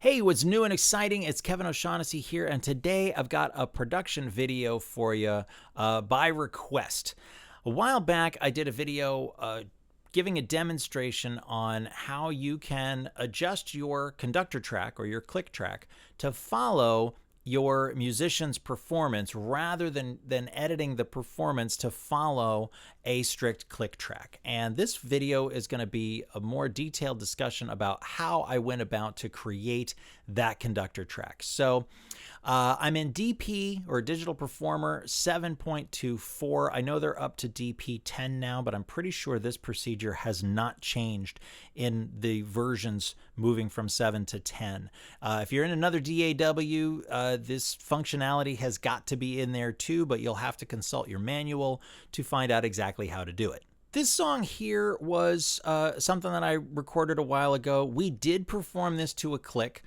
Hey, what's new and exciting? It's Kevin O'Shaughnessy here, and today I've got a production video for you by request. A while back, I did a video giving a demonstration on how you can adjust your conductor track or your click track to follow your musician's performance rather than editing the performance to follow a strict click track. And this video is going to be a more detailed discussion about how I went about to create that conductor track. So I'm in DP or Digital Performer 7.24. I know they're up to DP 10 now, but I'm pretty sure this procedure has not changed in the versions moving from 7 to 10. If you're in another DAW, this functionality has got to be in there too, but you'll have to consult your manual to find out exactly how to do it. This song here was something that I recorded a while ago. We did perform this to a click.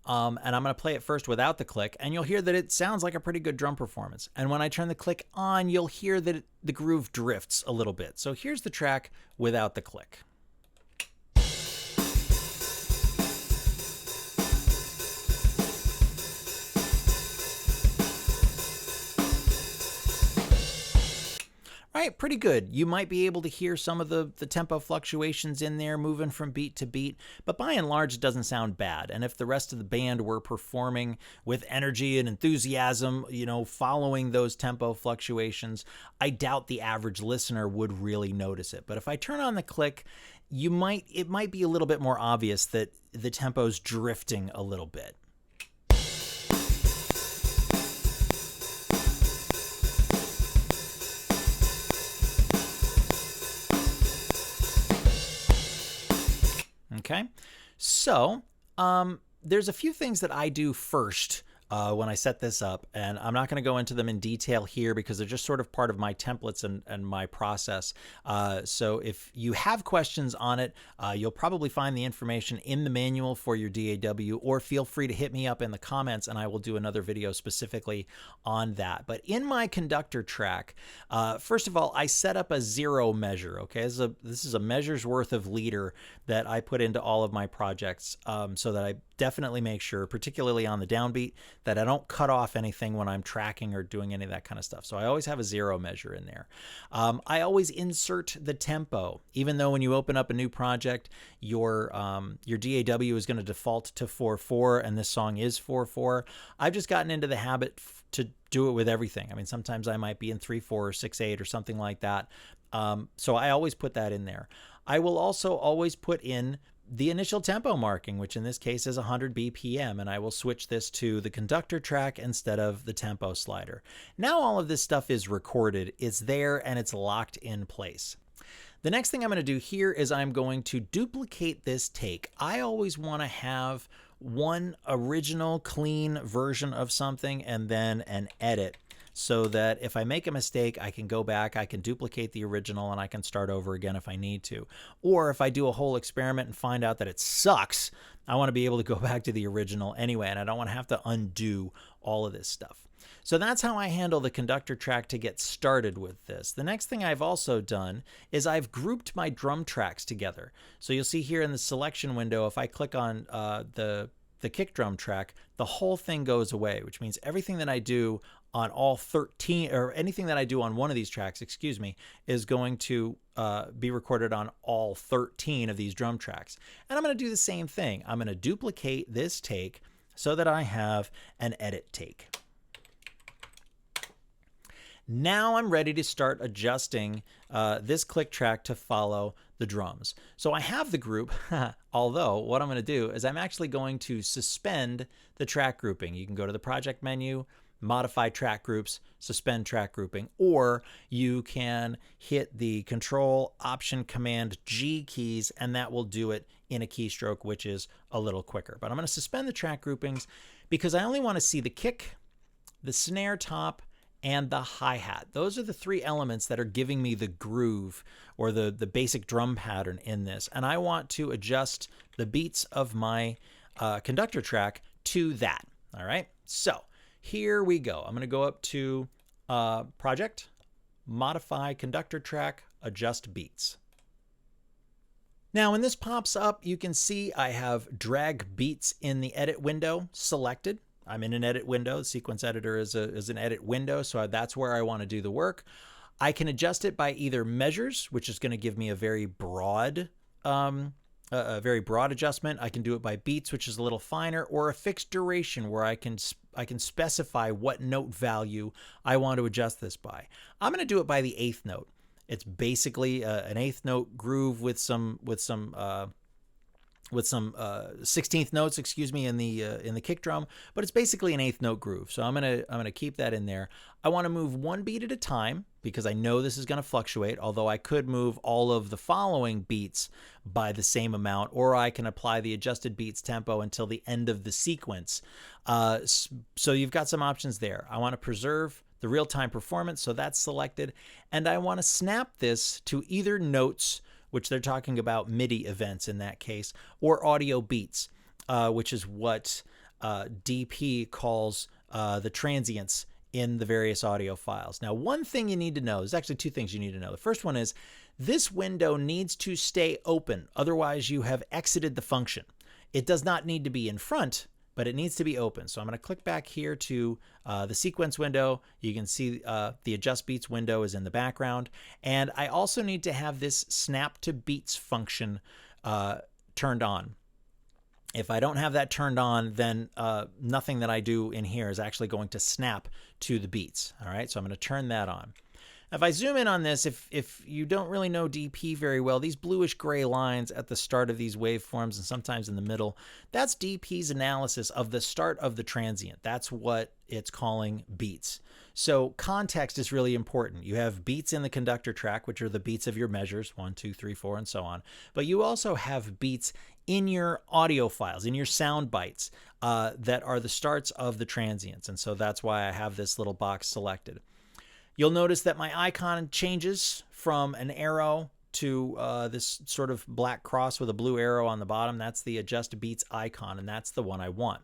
And I'm going to play it first without the click, and you'll hear that it sounds like a pretty good drum performance. And when I turn the click on, you'll hear that the groove drifts a little bit. So here's the track without the click. Right, pretty good. You might be able to hear some of the tempo fluctuations in there moving from beat to beat, but by and large, it doesn't sound bad. And if the rest of the band were performing with energy and enthusiasm, you know, following those tempo fluctuations, I doubt the average listener would really notice it. But if I turn on the click, it might be a little bit more obvious that the tempo's drifting a little bit. Okay, so there's a few things that I do first when I set this up, and I'm not going to go into them in detail here because they're just sort of part of my templates and my process. So if you have questions on it, you'll probably find the information in the manual for your DAW, or feel free to hit me up in the comments and I will do another video specifically on that. But in my conductor track, first of all, I set up a 0 measure. Okay, this is a measure's worth of leader that I put into all of my projects, so that I definitely make sure, particularly on the downbeat, that I don't cut off anything when I'm tracking or doing any of that kind of stuff. So I always have a 0 measure in there. I always insert the tempo, even though when you open up a new project, your DAW is going to default to 4/4, and this song is 4/4. I've just gotten into the habit to do it with everything. I mean, sometimes I might be in 3/4 or 6/8 or something like that. So I always put that in there. I will also always put in the initial tempo marking, which in this case is 100 BPM, and I will switch this to the conductor track instead of the tempo slider. Now all of this stuff is recorded, it's there, and it's locked in place. The next thing I'm going to do here is I'm going to duplicate this take. I always want to have one original clean version of something and then an edit, so that if I make a mistake, I can go back, I can duplicate the original, and I can start over again if I need to. Or if I do a whole experiment and find out that it sucks, I want to be able to go back to the original anyway, and I don't want to have to undo all of this stuff. So that's how I handle the conductor track to get started with this. The next thing I've also done is I've grouped my drum tracks together. So you'll see here in the selection window, if I click on the kick drum track, the whole thing goes away, which means everything that I do on all 13, or anything that I do on one of these tracks, excuse me, is going to be recorded on all 13 of these drum tracks. And I'm going to do the same thing. I'm going to duplicate this take so that I have an edit take. Now I'm ready to start adjusting this click track to follow the drums. So I have the group, although what I'm going to do is I'm actually going to suspend the track grouping. You can go to the project menu, modify track groups, suspend track grouping, or you can hit the Control, Option, Command, G keys, and that will do it in a keystroke, which is a little quicker. But I'm going to suspend the track groupings because I only want to see the kick, the snare top, and the hi-hat. Those are the 3 elements that are giving me the groove or the basic drum pattern in this. And I want to adjust the beats of my conductor track to that. All right, so here we go. I'm going to go up to Project, Modify Conductor Track, Adjust Beats. Now, when this pops up, you can see I have drag beats in the edit window selected. I'm in an edit window. The sequence editor is an edit window, so that's where I want to do the work. I can adjust it by either measures, which is going to give me a very broad adjustment. I can do it by beats, which is a little finer, or a fixed duration where I can specify what note value I want to adjust this by. I'm going to do it by the eighth note. It's basically an eighth note groove with some 16th notes, excuse me, in the kick drum, but it's basically an eighth note groove. So I'm gonna keep that in there. I want to move one beat at a time because I know this is going to fluctuate. Although I could move all of the following beats by the same amount, or I can apply the adjusted beats tempo until the end of the sequence. So you've got some options there. I want to preserve the real-time performance, so that's selected, and I want to snap this to either notes, which they're talking about MIDI events in that case, or audio beats, which is what DP calls the transients in the various audio files. Now, one thing you need to know, there's actually two things you need to know. The first one is this window needs to stay open, otherwise you have exited the function. It does not need to be in front, but it needs to be open. So I'm going to click back here to the sequence window. You can see the adjust beats window is in the background. And I also need to have this snap to beats function turned on. If I don't have that turned on, then nothing that I do in here is actually going to snap to the beats. All right, so I'm going to turn that on. If I zoom in on this, if you don't really know DP very well, these bluish gray lines at the start of these waveforms and sometimes in the middle, that's DP's analysis of the start of the transient. That's what it's calling beats. So context is really important. You have beats in the conductor track, which are the beats of your measures, 1, 2, 3, 4, and so on. But you also have beats in your audio files, in your sound bites, that are the starts of the transients. And so that's why I have this little box selected. You'll notice that my icon changes from an arrow to this sort of black cross with a blue arrow on the bottom. That's the adjust beats icon, and that's the one I want.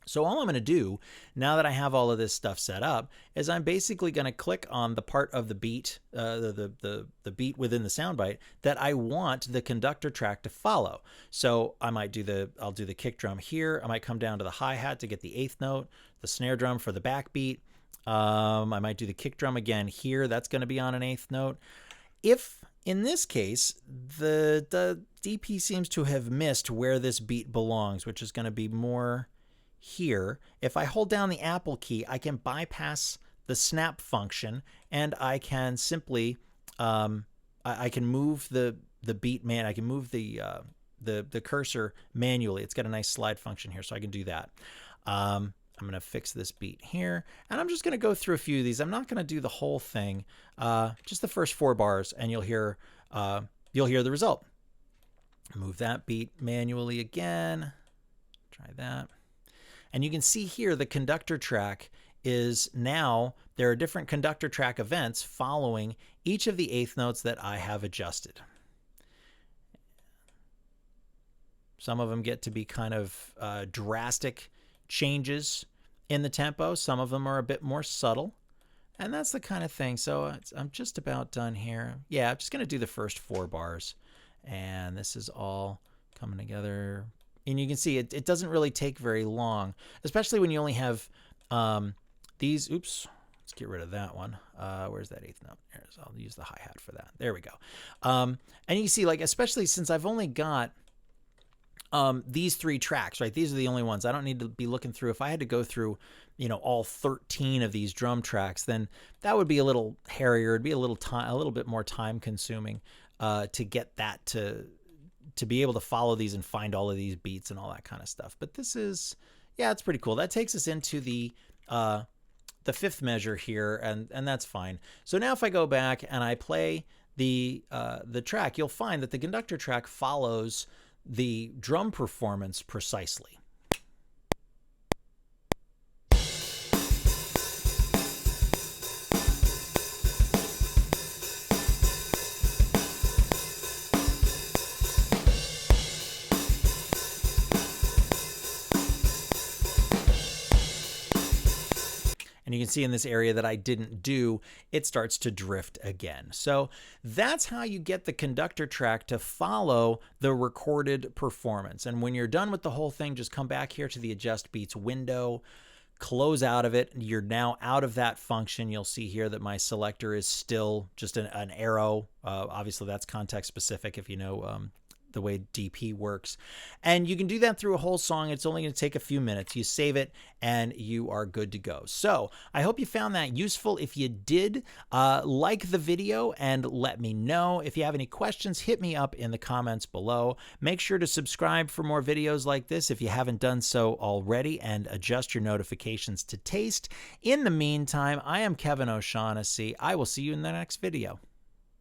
So all I'm going to do, now that I have all of this stuff set up, is I'm basically going to click on the part of the beat, the beat within the soundbite that I want the conductor track to follow. So I might I'll do the kick drum here. I might come down to the hi-hat to get the eighth note, the snare drum for the backbeat. I might do the kick drum again here. That's going to be on an eighth note. If in this case, the DP seems to have missed where this beat belongs, which is going to be more here. If I hold down the Apple key, I can bypass the snap function, and I can simply I can move the beat man. I can move the cursor manually. It's got a nice slide function here, so I can do that. I'm going to fix this beat here, and I'm just going to go through a few of these. I'm not going to do the whole thing, just the first 4 bars, and you'll hear the result. Move that beat manually again. Try that. And you can see here the conductor track is now, there are different conductor track events following each of the eighth notes that I have adjusted. Some of them get to be kind of drastic changes in the tempo. Some of them are a bit more subtle, and that's the kind of thing. So I'm just about done here. Yeah, I'm just going to do the first 4 bars, and this is all coming together. And you can see it doesn't really take very long, especially when you only have these. Oops, let's get rid of that one. Where's that eighth note? I'll use the hi-hat for that. There we go. And you can see, like, especially since I've only got these 3 tracks, right? These are the only ones. I don't need to be looking through. If I had to go through, all 13 of these drum tracks, then that would be a little hairier. It'd be a little bit more time consuming to get that to be able to follow these and find all of these beats and all that kind of stuff. But this is, yeah, it's pretty cool. That takes us into the 5th measure here, and that's fine. So now if I go back and I play the track, you'll find that the conductor track follows the drum performance precisely. And And you can see in this area that I didn't do, it starts to drift again. So that's how you get the conductor track to follow the recorded performance. And when you're done with the whole thing, just come back here to the Adjust Beats window, close out of it. You're now out of that function. You'll see here that my selector is still just an arrow. Obviously, that's context specific if you know the way DP works. And you can do that through a whole song. It's only going to take a few minutes. You save it and you are good to go. So I hope you found that useful. If you did, like the video and let me know. If you have any questions, hit me up in the comments below. Make sure to subscribe for more videos like this if you haven't done so already, and adjust your notifications to taste. In the meantime, I am Kevin O'Shaughnessy. I will see you in the next video.